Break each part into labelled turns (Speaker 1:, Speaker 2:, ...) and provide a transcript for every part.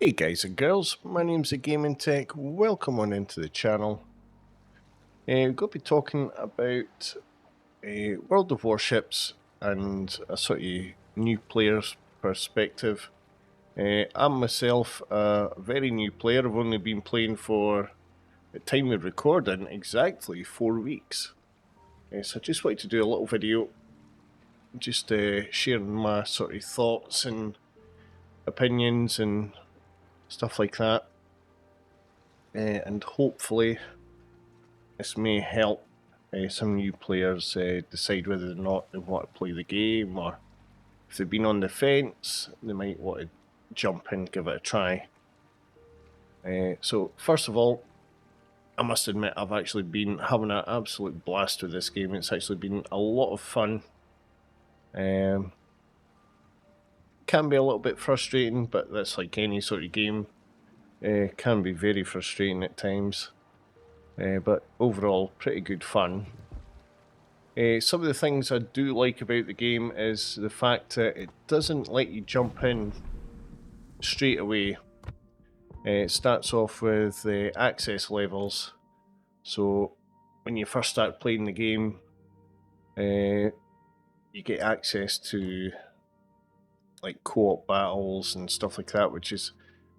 Speaker 1: Hey guys and girls, my name's THEGAMINGTECH. Welcome on into the channel. We're going to be talking about World of Warships and a sort of new player's perspective. I'm myself a very new player. I've only been playing for, at time of recording, exactly 4 weeks. So I just wanted to do a little video just sharing my sort of thoughts and opinions and stuff like that. And hopefully this may help some new players decide whether or not they want to play the game, or if they've been on the fence, they might want to jump in, give it a try. So first of all, I must admit I've actually been having an absolute blast with this game. It's actually been a lot of fun. Can be a little bit frustrating, but that's like any sort of game. Can be very frustrating at times. But overall, pretty good fun. Some of the things I do like about the game is the fact that it doesn't let you jump in straight away. It starts off with access levels. So when you first start playing the game, you get access to like co-op battles and stuff like that, which is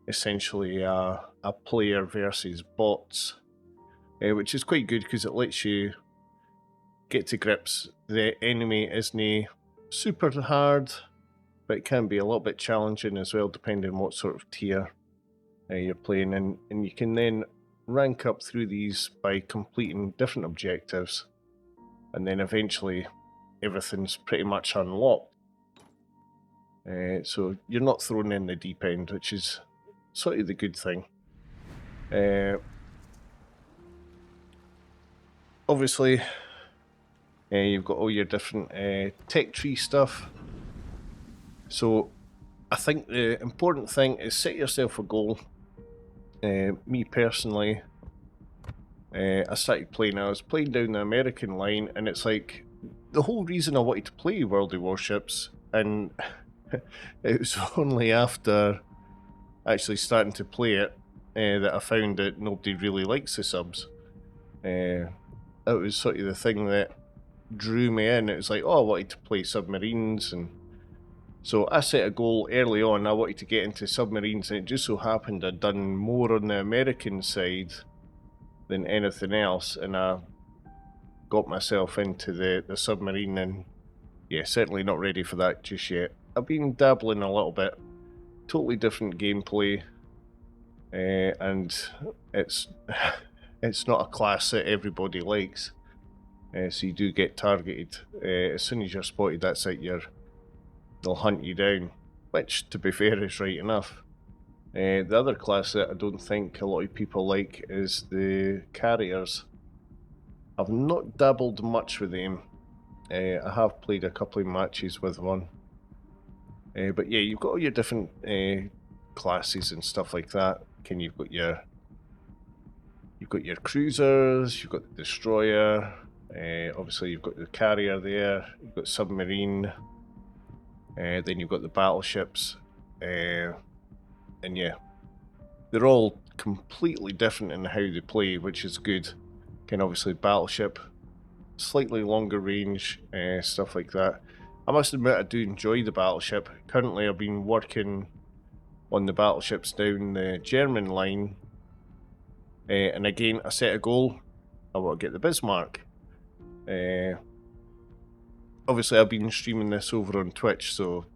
Speaker 1: essentially a player versus bots, which is quite good because it lets you get to grips. The enemy isn't super hard, but it can be a little bit challenging as well, depending on what sort of tier you're playing in. And you can then rank up through these by completing different objectives, and then eventually everything's pretty much unlocked. So you're not thrown in the deep end, which is sort of the good thing. Obviously, you've got all your different tech tree stuff. So I think the important thing is set yourself a goal. Me personally, I started playing, I was playing down the American line, and it's like the whole reason I wanted to play World of Warships, and it was only after actually starting to play it that I found that nobody really likes the subs. That was sort of the thing that drew me in. It was like, oh, I wanted to play submarines, and so I set a goal early on. I wanted to get into submarines, and it just so happened I'd done more on the American side than anything else, and I got myself into the submarine, and yeah, certainly not ready for that just yet. I've been dabbling a little bit, totally different gameplay, and it's it's not a class that everybody likes, so you do get targeted. As soon as you're spotted, that's it, they'll hunt you down, which, to be fair, is right enough. The other class that I don't think a lot of people like is the carriers. I've not dabbled much with them. I have played a couple of matches with one. But yeah, you've got all your different classes and stuff like that. You've got your cruisers, you've got the destroyer, obviously you've got the carrier there, you've got submarine, then you've got the battleships, and yeah, they're all completely different in how they play, which is good. Obviously battleship, slightly longer range, stuff like that. I must admit I do enjoy the battleship. Currently I've been working on the battleships down the German line, and again I set a goal. I want to get the Bismarck. Obviously I've been streaming this over on Twitch, so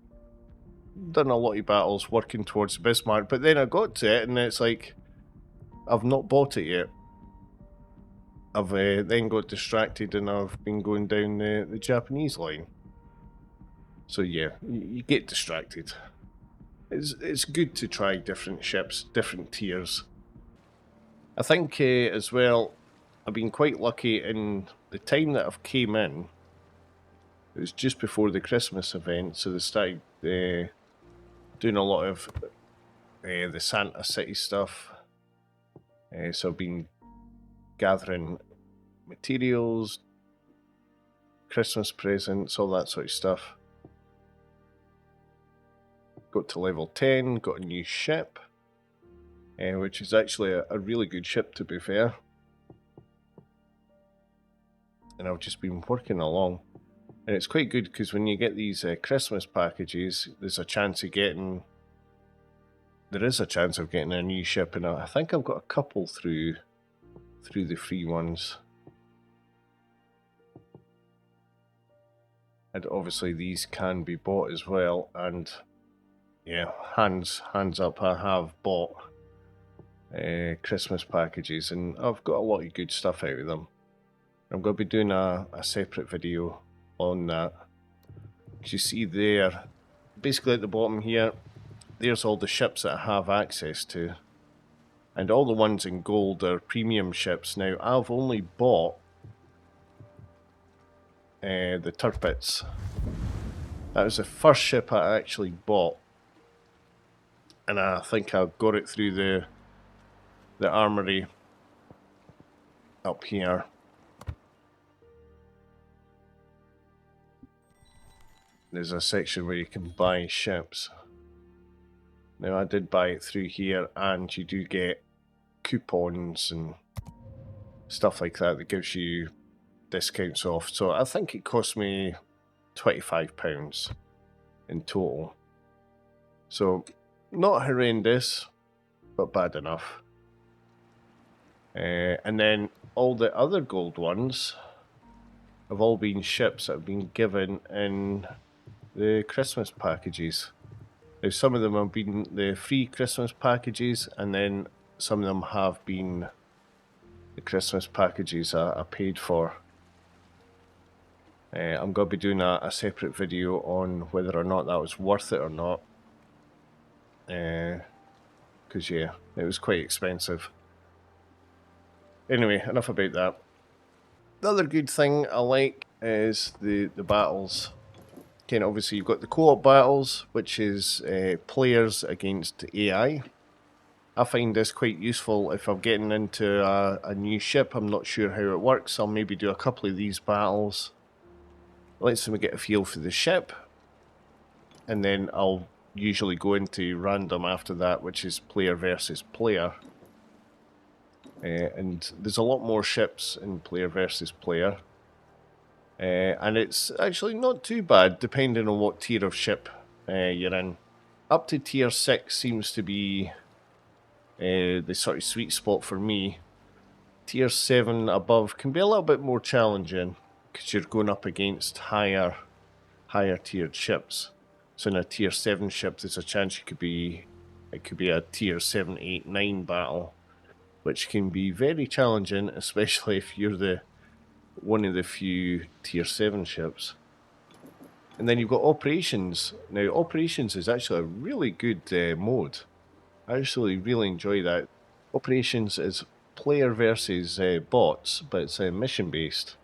Speaker 1: done a lot of battles working towards the Bismarck, but then I got to it and it's like I've not bought it yet. I've then got distracted and I've been going down the Japanese line. So yeah, you get distracted. It's good to try different ships, different tiers. I think as well, I've been quite lucky in the time that I've came in. It was just before the Christmas event, so they started doing a lot of the Santa City stuff. So I've been gathering materials, Christmas presents, all that sort of stuff. Got to level 10, got a new ship. which is actually a really good ship, to be fair. And I've just been working along. And it's quite good because when you get these Christmas packages, there's a chance of getting... There is a chance of getting a new ship, and I think I've got a couple through the free ones. And obviously these can be bought as well, and yeah, hands up, I have bought Christmas packages, and I've got a lot of good stuff out of them. I'm going to be doing a separate video on that. As you see there, basically at the bottom here, there's all the ships that I have access to. And all the ones in gold are premium ships. Now, I've only bought the Turpits. That was the first ship I actually bought. And I think I got it through the armory up here. There's a section where you can buy ships. Now, I did buy it through here, and you do get coupons and stuff like that that gives you discounts off. So I think it cost me £25 in total. So not horrendous, but bad enough. And then all the other gold ones have all been ships that have been given in the Christmas packages. Now, some of them have been the free Christmas packages, and then some of them have been the Christmas packages I paid for. I'm going to be doing a separate video on whether or not that was worth it or not. Because yeah, it was quite expensive. Anyway, enough about that. The other good thing I like is the battles. Okay, obviously you've got the co-op battles, which is players against AI. I find this quite useful if I'm getting into a new ship. I'm not sure how it works. I'll maybe do a couple of these battles. It lets me get a feel for the ship. And then I'll usually go into random after that, which is player versus player. And there's a lot more ships in player versus player. And it's actually not too bad, depending on what tier of ship you're in. Up to tier 6 seems to be the sort of sweet spot for me. Tier 7 above can be a little bit more challenging, because you're going up against higher tiered ships. So in a tier 7 ship, there's a chance it could be a tier 7, 8, 9 battle, which can be very challenging, especially if you're one of the few tier 7 ships. And then you've got operations. Now, operations is actually a really good mode. I actually really enjoy that. Operations is player versus bots, but it's mission based.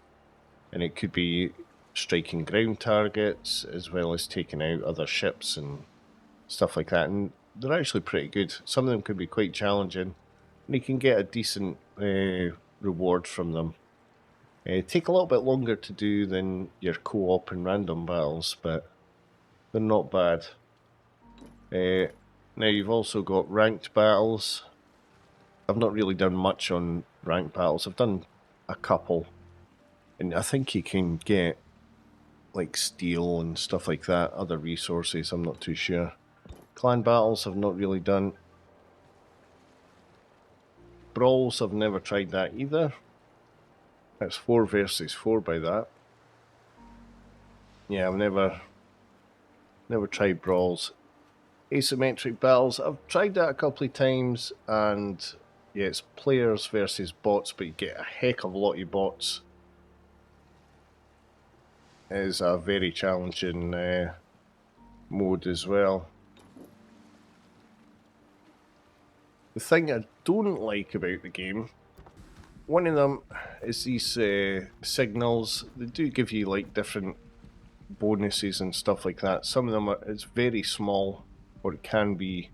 Speaker 1: And it could be striking ground targets as well as taking out other ships and stuff like that. And they're actually pretty good. Some of them could be quite challenging, and you can get a decent reward from them. Take a little bit longer to do than your co-op and random battles, but they're not bad. Now you've also got ranked battles. I've not really done much on ranked battles. I've done a couple, and I think you can get like steel and stuff like that, other resources. I'm not too sure. Clan battles I've not really done. Brawls I've never tried that either. That's 4 versus 4 by that. Yeah, I've never tried brawls. Asymmetric battles, I've tried that a couple of times, and yeah, it's players versus bots, but you get a heck of a lot of bots. It is a very challenging mode as well. The thing I don't like about the game, one of them is these signals. They do give you like different bonuses and stuff like that. Some of them it's very small, or it can be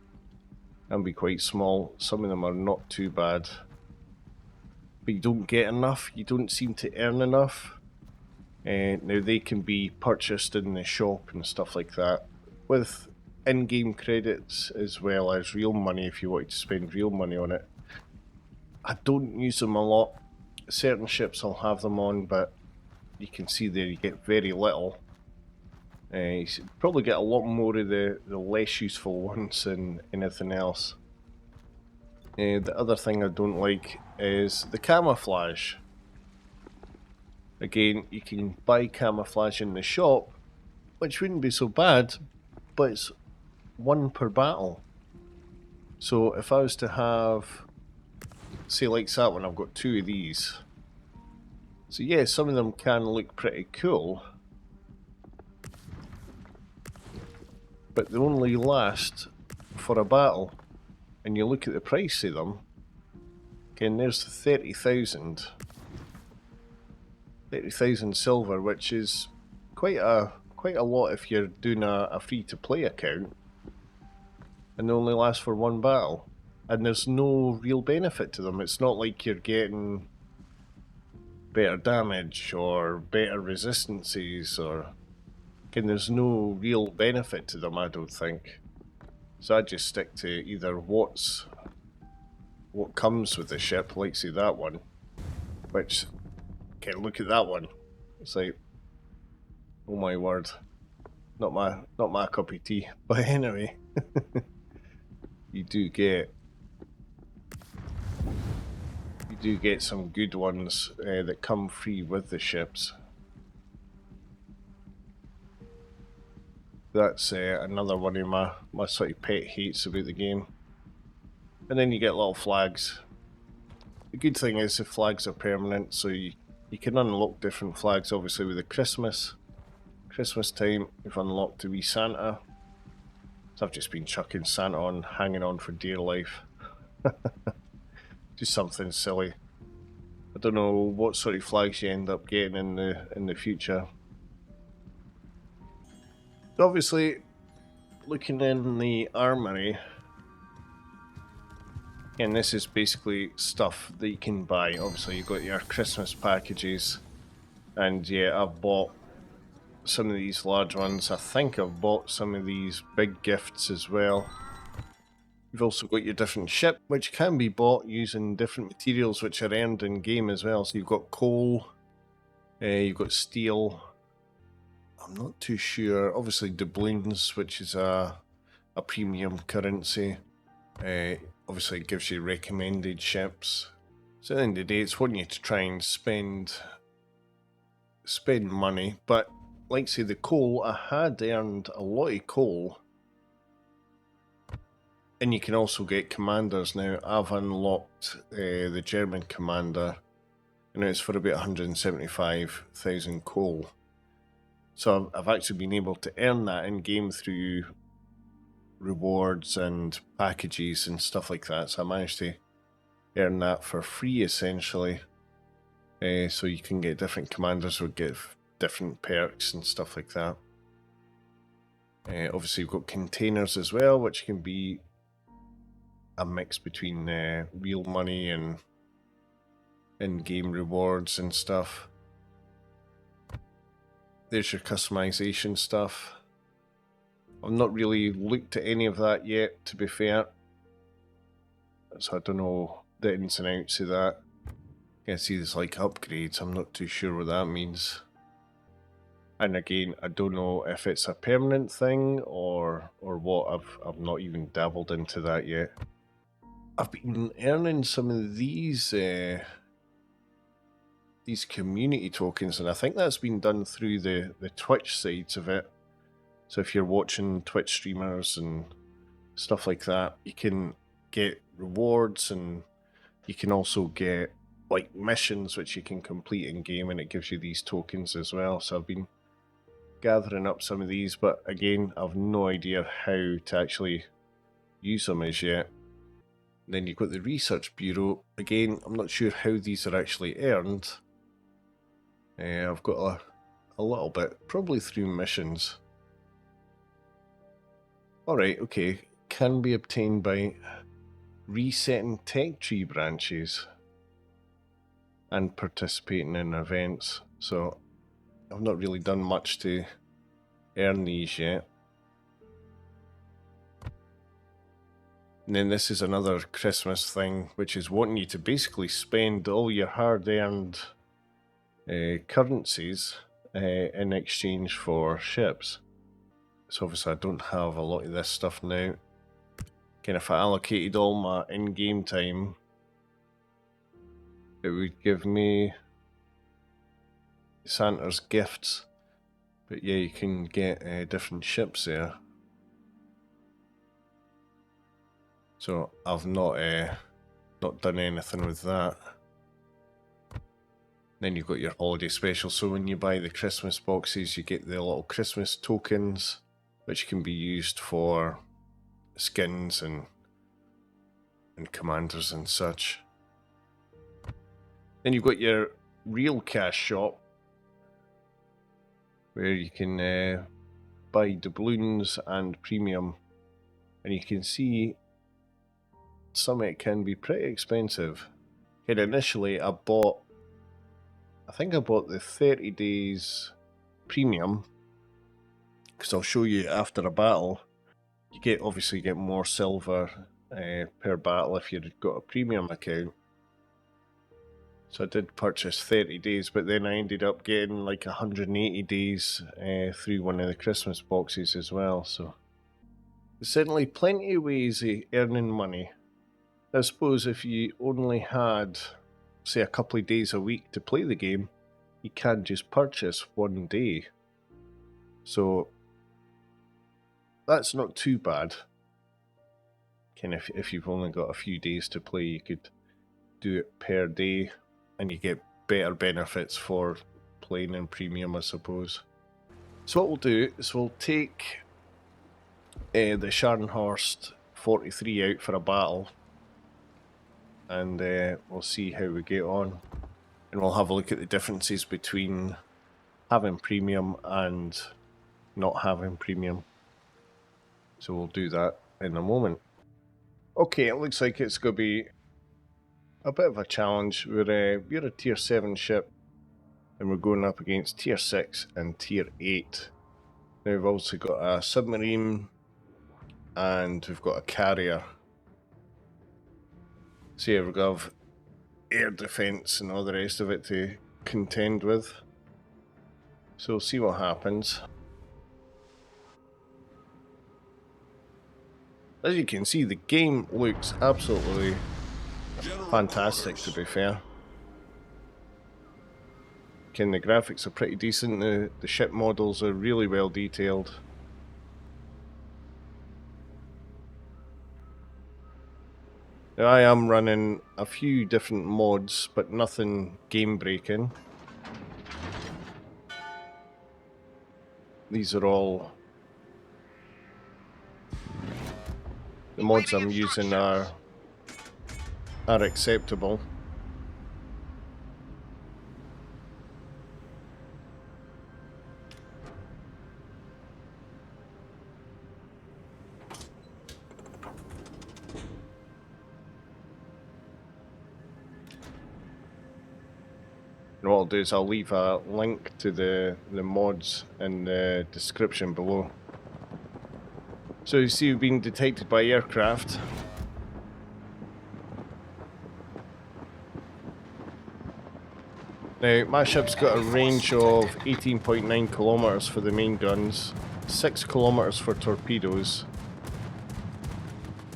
Speaker 1: quite small. Some of them are not too bad, but you don't get enough. You don't seem to earn enough. Now they can be purchased in the shop and stuff like that. With in-game credits as well as real money if you wanted to spend real money on it. I don't use them a lot. Certain ships I'll have them on, but you can see there you get very little. You probably get a lot more of the less useful ones than anything else. The other thing I don't like is the camouflage. Again, you can buy camouflage in the shop, which wouldn't be so bad, but it's 1 per battle. So if I was to have, say like that one, I've got 2 of these. So yeah, some of them can look pretty cool, but they only last for a battle. And you look at the price of them, again there's 30,000. 30,000 silver, which is quite a lot if you're doing a free-to-play account, and they only last for 1 battle. And there's no real benefit to them. It's not like you're getting better damage or better resistances, or there's no real benefit to them, I don't think. So I just stick to either what comes with the ship, like say that one, which, okay, look at that one. It's like, oh my word, not my cup of tea. But anyway, you do get some good ones that come free with the ships. That's another one of my sort of pet hates about the game. And then you get little flags. The good thing is the flags are permanent, so you can unlock different flags. Obviously with the Christmas time, you've unlocked the wee Santa. So I've just been chucking Santa on, hanging on for dear life. Just something silly. I don't know what sort of flags you end up getting in the future. So obviously, looking in the armory, and this is basically stuff that you can buy. Obviously you've got your Christmas packages, and yeah, I've bought some of these large ones. I think I've bought some of these big gifts as well. You've also got your different ship, which can be bought using different materials which are earned in game as well. So you've got coal, you've got steel, I'm not too sure, obviously doubloons, which is a premium currency. Obviously it gives you recommended ships. So at the end of the day, it's wanting you to try and spend money. But like say the coal, I had earned a lot of coal. And you can also get commanders now. I've unlocked the German commander, and it's for about 175,000 coal. So I've actually been able to earn that in game through rewards and packages and stuff like that. So I managed to earn that for free essentially. So you can get different commanders or get different perks and stuff like that. Obviously you've got containers as well, which can be a mix between real money and in-game rewards and stuff. There's your customization stuff. I've not really looked at any of that yet, to be fair. So I don't know the ins and outs of that. You can see there's like upgrades, I'm not too sure what that means. And again, I don't know if it's a permanent thing or what. I've not even dabbled into that yet. I've been earning some of these community tokens, and I think that's been done through the Twitch sides of it. So if you're watching Twitch streamers and stuff like that, you can get rewards, and you can also get like missions which you can complete in game, and it gives you these tokens as well. So I've been gathering up some of these, but again, I've no idea how to actually use them as yet. And then you've got the Research Bureau. Again, I'm not sure how these are actually earned. I've got a little bit, probably through missions. Alright, okay. Can be obtained by resetting tech tree branches and participating in events. So I've not really done much to earn these yet. And then this is another Christmas thing, which is wanting you to basically spend all your hard-earned currencies in exchange for ships. So obviously I don't have a lot of this stuff now. Again, if I allocated all my in-game time, it would give me Santa's gifts. But yeah, you can get different ships there. So I've not done anything with that. Then you've got your holiday special. So when you buy the Christmas boxes, you get the little Christmas tokens, which can be used for skins and commanders and such. Then you've got your real cash shop, where you can buy doubloons and premium, and you can see some of it can be pretty expensive. And initially I think I bought the 30 days premium, because I'll show you after a battle. You obviously get more silver per battle if you've got a premium account. So I did purchase 30 days, but then I ended up getting like 180 days through one of the Christmas boxes as well. So there's certainly plenty of ways of earning money. I suppose if you only had, say, a couple of days a week to play the game, you can just purchase one day. So that's not too bad. Kind of, if you've only got a few days to play, you could do it per day, and you get better benefits for playing in premium, I suppose. So what we'll do is we'll take the Scharnhorst 43 out for a battle, and we'll see how we get on. And we'll have a look at the differences between having premium and not having premium. So we'll do that in a moment. Okay, it looks like it's going to be a bit of a challenge. We're a tier 7 ship, and we're going up against tier 6 and tier 8. Now we've also got a submarine, and we've got a carrier. So yeah, we're going to have air defense and all the rest of it to contend with. So we'll see what happens. As you can see, the game looks absolutely fantastic, to be fair. The graphics are pretty decent, the ship models are really well detailed. Now, I am running a few different mods, but nothing game breaking. These are all the mods I'm using are acceptable. And what I'll do is I'll leave a link to the mods in the description below. So you see, we've been detected by aircraft. Now, my ship's got a range of 18.9 kilometers for the main guns, 6 kilometers for torpedoes,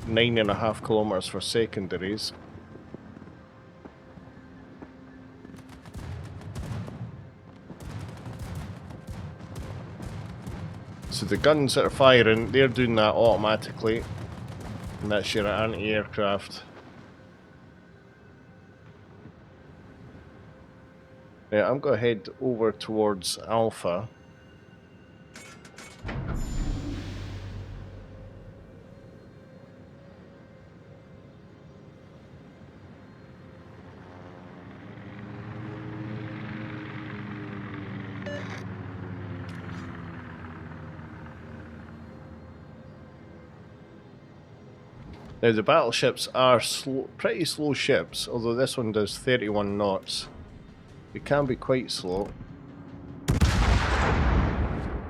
Speaker 1: 9.5 kilometers for secondaries. So the guns that are firing, they're doing that automatically, and that's your anti-aircraft. Now I'm going to head over towards Alpha. Now the battleships are pretty slow ships, although this one does 31 knots. They can be quite slow.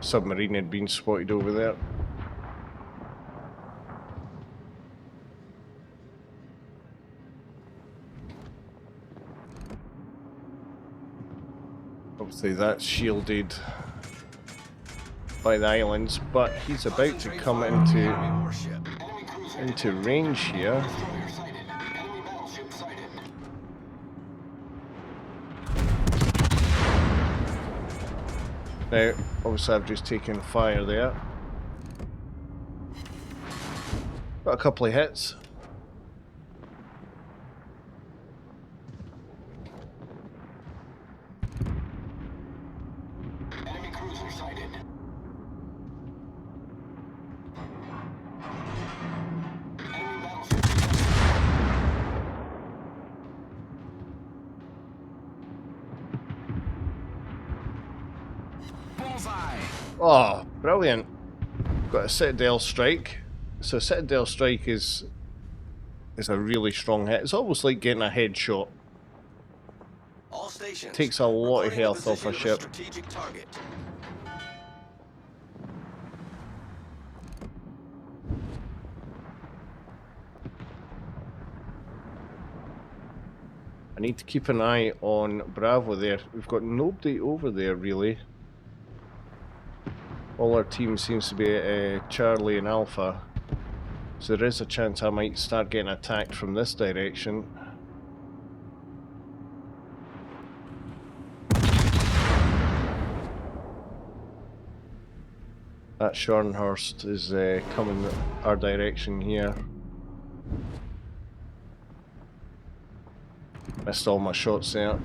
Speaker 1: Submarine had been spotted over there. Obviously that's shielded by the islands, but he's about to come into range here. Now, obviously I've just taken fire there. Got a couple of hits.
Speaker 2: Enemy cruiser sighted. Enemy battleship detected. Bullseye.
Speaker 1: Oh, brilliant. Got a Citadel strike. So Citadel strike is a really strong hit. It's almost like getting a headshot.
Speaker 2: All stations.
Speaker 1: Takes a lot of
Speaker 2: Reporting the
Speaker 1: health off a
Speaker 2: position
Speaker 1: ship.
Speaker 2: of strategic target.
Speaker 1: I need to keep an eye on Bravo there. We've got nobody over there really. All our team seems to be Charlie and Alpha. So there is a chance I might start getting attacked from this direction. That Scharnhorst is coming our direction here. Missed all my shots there.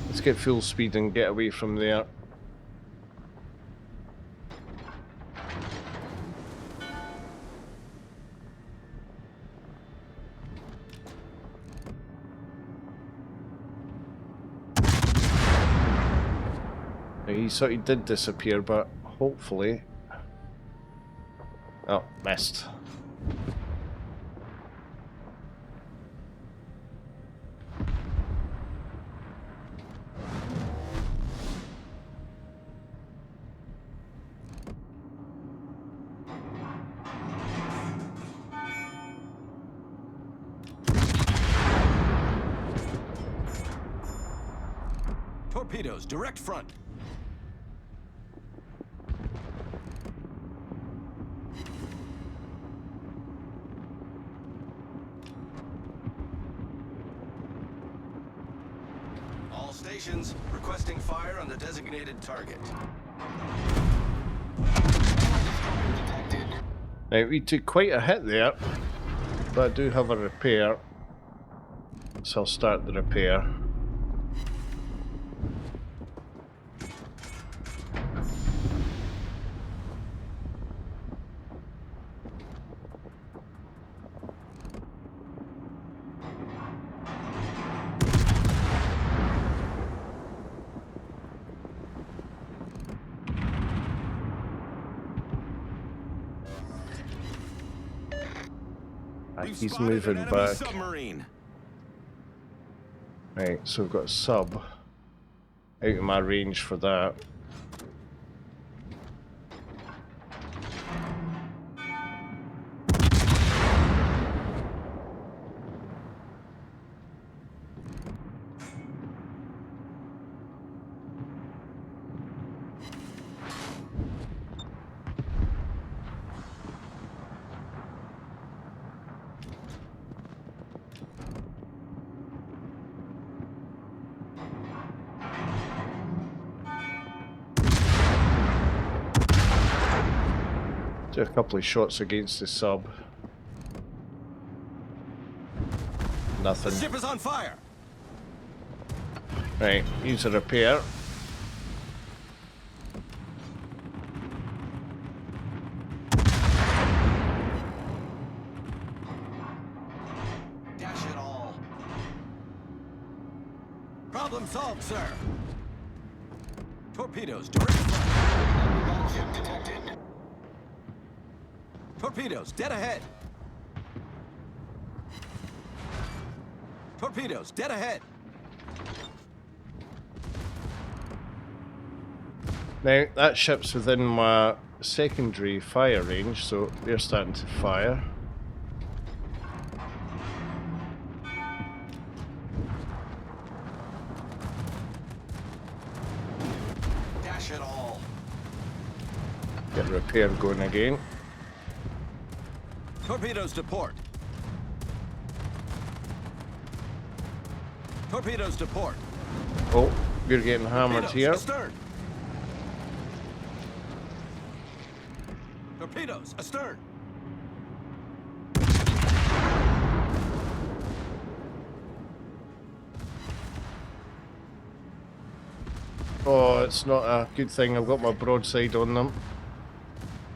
Speaker 1: Let's get full speed and get away from there. He sort of did disappear, but hopefully... Oh, missed.
Speaker 2: Torpedoes, direct front. All stations requesting fire on the designated target.
Speaker 1: Now, we took quite a hit there, but I do have a repair, so I'll start the repair. He's moving back.
Speaker 2: Submarine.
Speaker 1: Right, so we've got a sub out of my range for that. Do a couple of shots against the sub. Nothing.
Speaker 2: The ship is on fire.
Speaker 1: Right, use a repair.
Speaker 2: Dash it all. Problem solved, sir. Torpedoes, direct front. Enemy battleship detected. Torpedoes, dead ahead. Torpedoes, dead ahead.
Speaker 1: Now, that ship's within my secondary fire range, so they're starting to fire. repair going again.
Speaker 2: Torpedoes to port. Torpedoes to port.
Speaker 1: Oh, we're getting hammered
Speaker 2: Torpedoes
Speaker 1: here.
Speaker 2: astern. Torpedoes astern.
Speaker 1: Oh, it's not a good thing. I've got my broadside on them.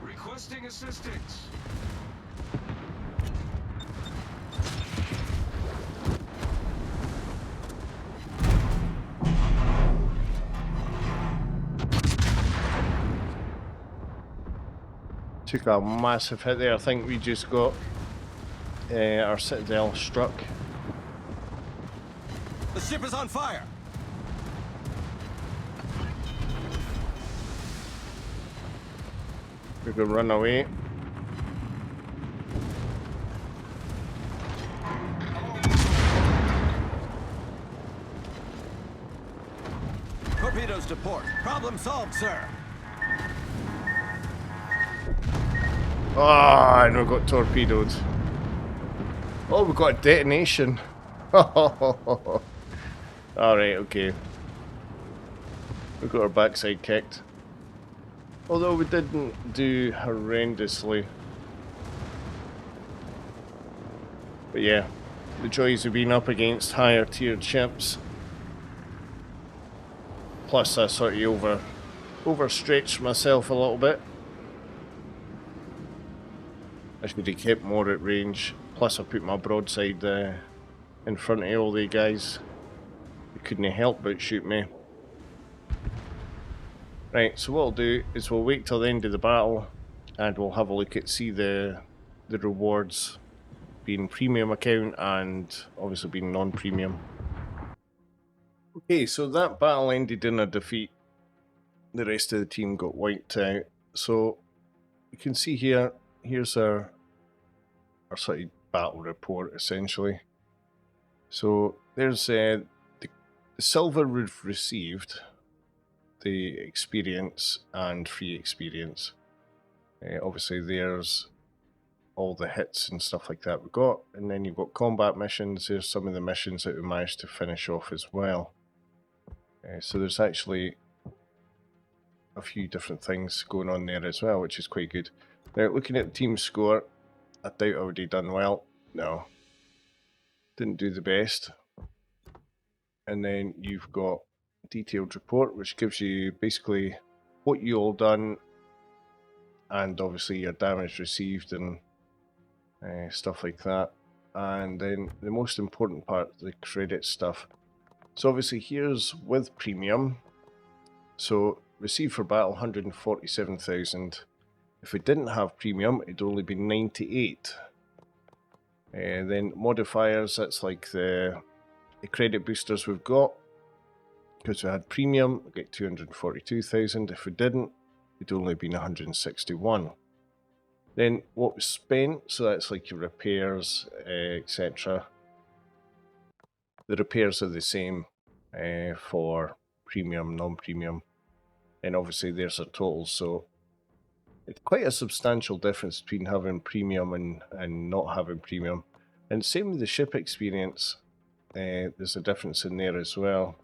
Speaker 2: Requesting assistance.
Speaker 1: Took a massive hit there. I think we just got our citadel struck.
Speaker 2: The ship is on fire.
Speaker 1: We can run away.
Speaker 2: Torpedoes to port. Problem solved, sir.
Speaker 1: Ah, and we got torpedoed. Oh, we got a detonation. Alright, okay. We got our backside kicked. Although we didn't do horrendously. But yeah, the joys of being up against higher tiered ships. Plus I sort of overstretched myself a little bit. I should have kept more at range. Plus I put my broadside in front of all the guys. They couldn't help but shoot me. Right, so what I'll do is we'll wait till the end of the battle and we'll have a look at see the rewards being premium account and obviously being non-premium. Okay, so that battle ended in a defeat. The rest of the team got wiped out. So you can see here, here's our sort of battle report essentially. So there's the silver we've received, the experience and free experience. Obviously there's all the hits and stuff like that we got, and then you've got combat missions. There's some of the missions that we managed to finish off as well. So there's actually a few different things going on there as well, which is quite good. Now looking at the team score, I doubt I would have done well. No, didn't do the best. And then you've got detailed report, which gives you basically what you all done and obviously your damage received and stuff like that. And then the most important part, the credit stuff. So obviously here's with premium. So received for battle 147,000. If we didn't have premium, it'd only be 98. And then modifiers, that's like the credit boosters we've got. Because we had premium, we get 242,000. If we didn't, it'd only been 161. Then what was spent, so that's like your repairs, etc. The repairs are the same for premium, non-premium. And obviously there's a total, so it's quite a substantial difference between having premium and not having premium. And same with the ship experience, there's a difference in there as well.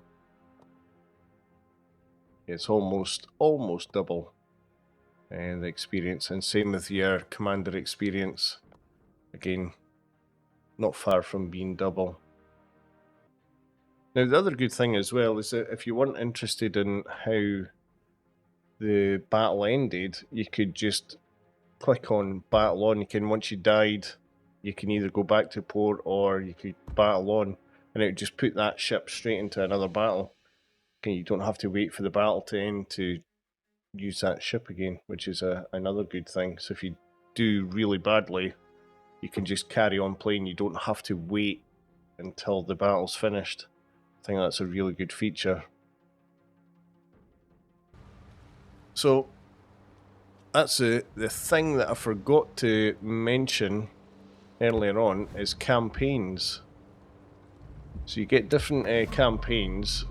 Speaker 1: It's almost double the experience, and same with your commander experience. Again, not far from being double. Now the other good thing as well is that if you weren't interested in how the battle ended, you could just click on battle on. You can, once you died, you can either go back to port or you could battle on, and it would just put that ship straight into another battle. Okay, you don't have to wait for the battle to end to use that ship again, which is another good thing. So if you do really badly, you can just carry on playing. You don't have to wait until the battle's finished. I think that's a really good feature. So that's the thing that I forgot to mention earlier on is campaigns. So you get different campaigns.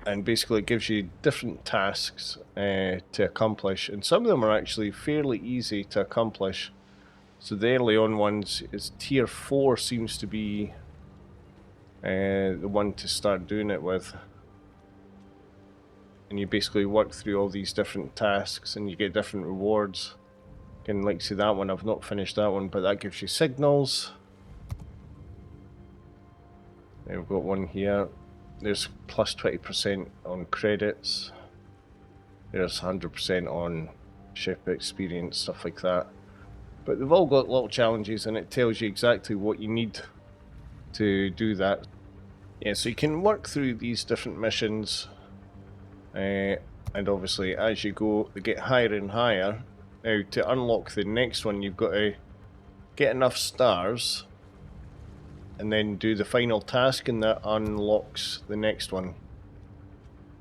Speaker 1: and basically it gives you different tasks to accomplish, and some of them are actually fairly easy to accomplish. So the early on ones is tier 4 seems to be the one to start doing it with. And you basically work through all these different tasks and you get different rewards. Again, like see that one, I've not finished that one, but that gives you signals. And we've got one here. There's plus 20% on credits. There's 100% on ship experience, stuff like that. But they've all got little challenges and it tells you exactly what you need to do that. Yeah, so you can work through these different missions. And obviously as you go, they get higher and higher. Now to unlock the next one, you've got to get enough stars and then do the final task, and that unlocks the next one.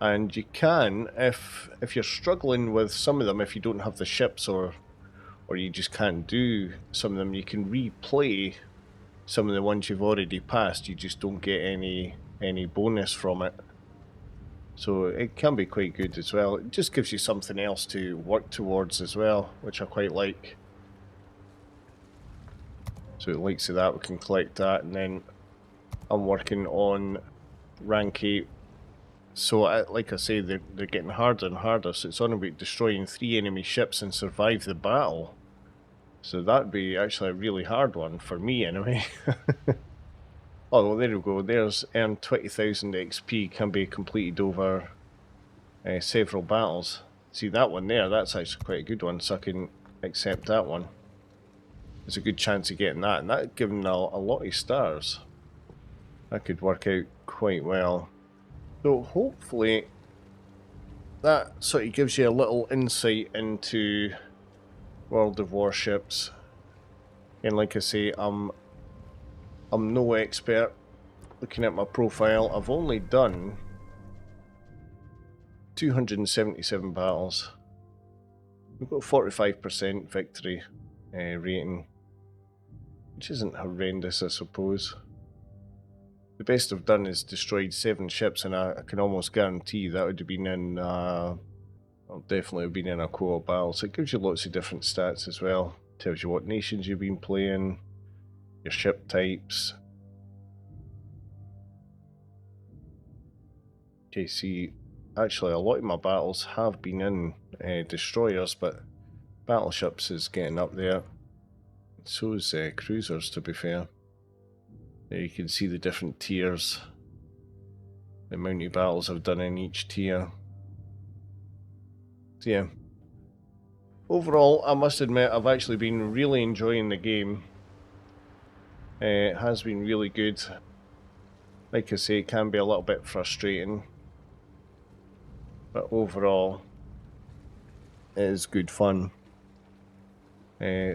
Speaker 1: And you can, if you're struggling with some of them, if you don't have the ships or you just can't do some of them, you can replay some of the ones you've already passed. You just don't get any bonus from it. So it can be quite good as well. It just gives you something else to work towards as well, which I quite like. So it likes that, we can collect that, and then I'm working on rank 8. So like I say, they're getting harder and harder, so it's on about destroying 3 enemy ships and survive the battle. So that'd be actually a really hard one, for me anyway. Oh, well, there we go, there's earn 20,000 XP, can be completed over several battles. See that one there, that's actually quite a good one, so I can accept that one. There's a good chance of getting that, and that giving a lot of stars. That could work out quite well. So hopefully that sort of gives you a little insight into World of Warships. And like I say, I'm no expert. Looking at my profile, I've only done 277 battles. We've got 45% victory rating, which isn't horrendous, I suppose. The best I've done is destroyed 7 ships, and I can almost guarantee that would have been in, well, definitely have been in a co-op battle. So it gives you lots of different stats as well. Tells you what nations you've been playing, your ship types. Okay, see, actually a lot of my battles have been in destroyers, but battleships is getting up there. So is cruisers, to be fair. There you can see the different tiers, the amount of battles I've done in each tier. So yeah, overall I must admit I've actually been really enjoying the game. It has been really good. Like I say, it can be a little bit frustrating, but overall it is good fun.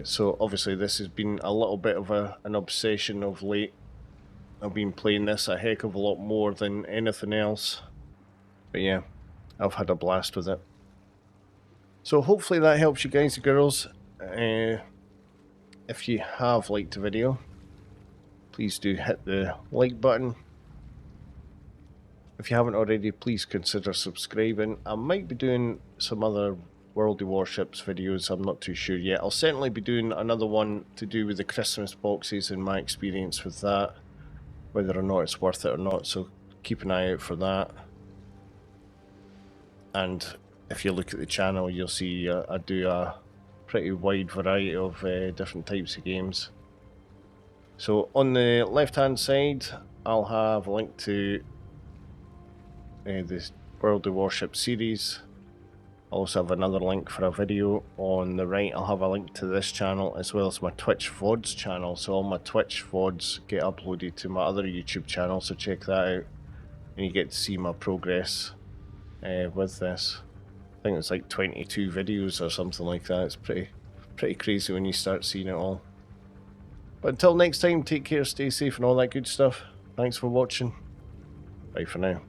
Speaker 1: So obviously this has been a little bit of an obsession of late. I've been playing this a heck of a lot more than anything else. But yeah, I've had a blast with it. So hopefully that helps you guys and girls. If you have liked the video, please do hit the like button. If you haven't already, please consider subscribing. I might be doing some other World of Warships videos, I'm not too sure yet. I'll certainly be doing another one to do with the Christmas boxes and my experience with that, whether or not it's worth it or not, so keep an eye out for that. And if you look at the channel, you'll see I do a pretty wide variety of different types of games. So on the left hand side, I'll have a link to the World of Warships series. I'll also have another link for a video. On the right, I'll have a link to this channel as well as my Twitch VODs channel. So all my Twitch VODs get uploaded to my other YouTube channel, so check that out. And you get to see my progress with this. I think it's like 22 videos or something like that. It's pretty crazy when you start seeing it all. But until next time, take care, stay safe and all that good stuff. Thanks for watching. Bye for now.